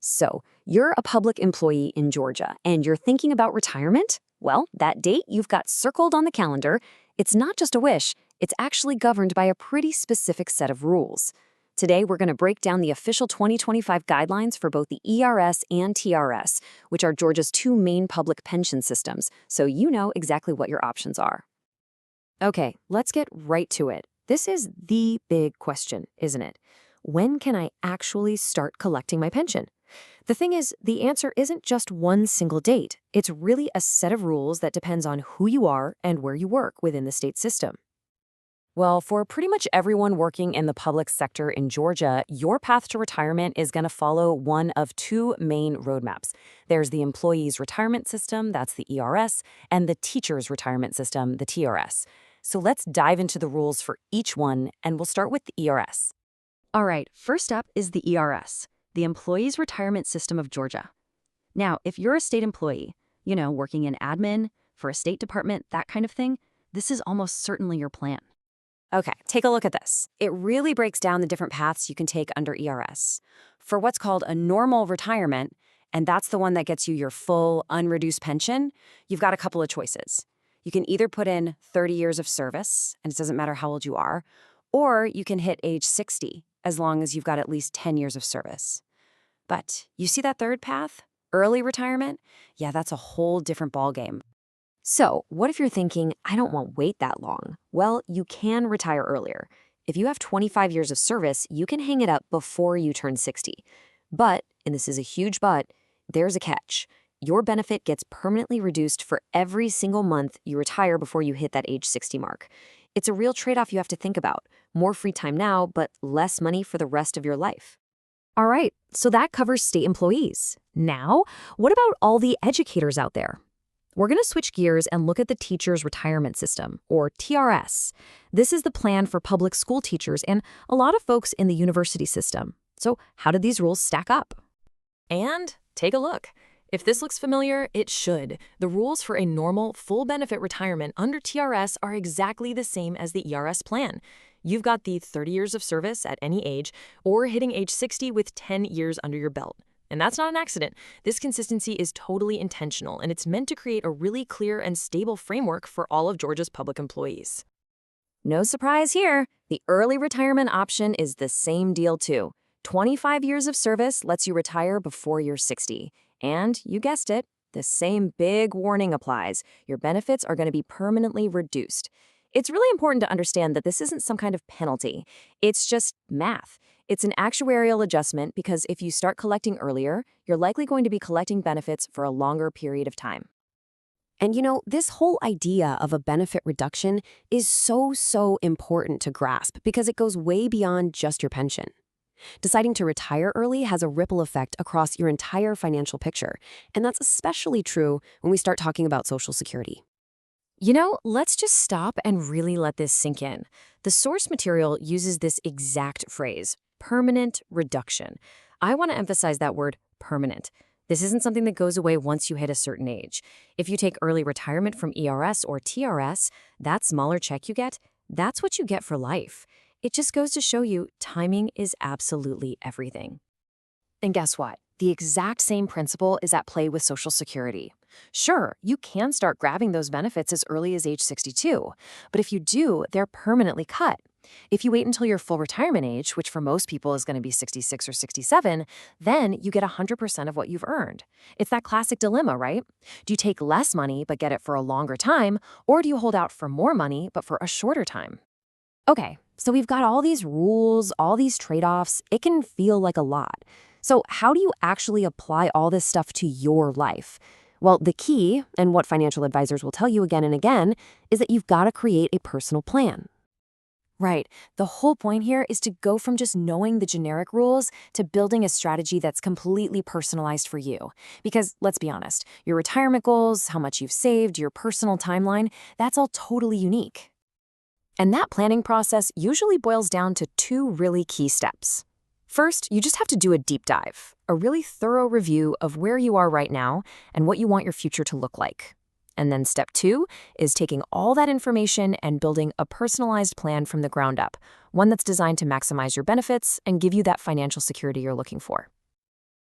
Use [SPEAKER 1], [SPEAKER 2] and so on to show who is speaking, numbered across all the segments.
[SPEAKER 1] So, you're a public employee in Georgia and you're thinking about retirement? Well, that date you've got circled on the calendar, it's not just a wish, it's actually governed by a pretty specific set of rules. Today, we're going to break down the official 2025 guidelines for both the ERS and TRS, which are Georgia's two main public pension systems, so you know exactly what your options are. Okay, let's get right to it. This is the big question, isn't it? When can I actually start collecting my pension? The thing is, the answer isn't just one single date. It's really a set of rules that depends on who you are and where you work within the state system. Well, for pretty much everyone working in the public sector in Georgia, your path to retirement is going to follow one of two main roadmaps. There's the employees' retirement system, that's the ERS, and the teachers' retirement system, the TRS. So let's dive into the rules for each one, and we'll start with the ERS. All right, first up is the ERS, the Employees Retirement System of Georgia. Now, if you're a state employee, working in admin, for a state department, that kind of thing, this is almost certainly your plan. Okay, take a look at this. It really breaks down the different paths you can take under ERS. For what's called a normal retirement, and that's the one that gets you your full, unreduced pension, you've got a couple of choices. You can either put in 30 years of service, and it doesn't matter how old you are, or you can hit age 60, as long as you've got at least 10 years of service. But you see that third path? Early retirement? Yeah, that's a whole different ballgame. So, what if you're thinking, I don't want to wait that long? Well, you can retire earlier. If you have 25 years of service, you can hang it up before you turn 60. But, and this is a huge but, there's a catch. Your benefit gets permanently reduced for every single month you retire before you hit that age 60 mark. It's a real trade-off you have to think about. More free time now, but less money for the rest of your life. All right, so that covers state employees. Now, what about all the educators out there? We're going to switch gears and look at the Teachers' Retirement System, or TRS. This is the plan for public school teachers and a lot of folks in the university system. So how did these rules stack up?
[SPEAKER 2] And take a look. If this looks familiar, it should. The rules for a normal, full benefit retirement under TRS are exactly the same as the ERS plan. You've got the 30 years of service at any age, or hitting age 60 with 10 years under your belt. And that's not an accident. This consistency is totally intentional, and it's meant to create a really clear and stable framework for all of Georgia's public employees.
[SPEAKER 1] No surprise here. The early retirement option is the same deal too. 25 years of service lets you retire before you're 60. And, you guessed it, the same big warning applies. Your benefits are going to be permanently reduced. It's really important to understand that this isn't some kind of penalty. It's just math. It's an actuarial adjustment because if you start collecting earlier, you're likely going to be collecting benefits for a longer period of time. And this whole idea of a benefit reduction is so important to grasp because it goes way beyond just your pension. Deciding to retire early has a ripple effect across your entire financial picture, and that's especially true when we start talking about Social Security. Let's just stop and really let this sink in. The source material uses this exact phrase, permanent reduction. I want to emphasize that word, permanent. This isn't something that goes away once you hit a certain age. If you take early retirement from ERS or TRS, that smaller check you get, that's what you get for life. It just goes to show you timing is absolutely everything. And guess what? The exact same principle is at play with Social Security. Sure, you can start grabbing those benefits as early as age 62, but if you do, they're permanently cut. If you wait until your full retirement age, which for most people is going to be 66 or 67, then you get 100% of what you've earned. It's that classic dilemma, right? Do you take less money but get it for a longer time, or do you hold out for more money but for a shorter time? Okay, so we've got all these rules, all these trade-offs. It can feel like a lot. So how do you actually apply all this stuff to your life? Well, the key, and what financial advisors will tell you again and again, is that you've got to create a personal plan. Right. The whole point here is to go from just knowing the generic rules to building a strategy that's completely personalized for you. Because let's be honest, your retirement goals, how much you've saved, your personal timeline, that's all totally unique. And that planning process usually boils down to two really key steps. First, you just have to do a deep dive, a really thorough review of where you are right now and what you want your future to look like. And then step 2 is taking all that information and building a personalized plan from the ground up, one that's designed to maximize your benefits and give you that financial security you're looking for.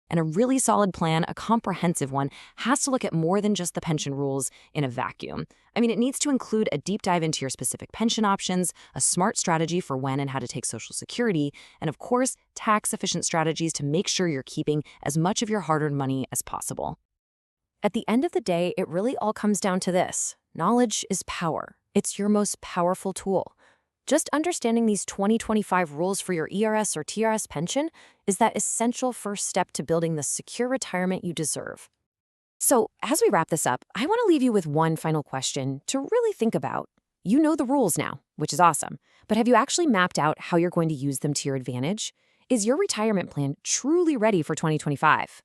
[SPEAKER 1] And a really solid plan, a comprehensive one, has to look at more than just the pension rules in a vacuum. I mean, it needs to include a deep dive into your specific pension options, a smart strategy for when and how to take Social Security, and of course, tax-efficient strategies to make sure you're keeping as much of your hard-earned money as possible. At the end of the day, it really all comes down to this. Knowledge is power. It's your most powerful tool. Just understanding these 2025 rules for your ERS or TRS pension is that essential first step to building the secure retirement you deserve. So, as we wrap this up, I want to leave you with one final question to really think about. You know the rules now, which is awesome, but have you actually mapped out how you're going to use them to your advantage? Is your retirement plan truly ready for 2025?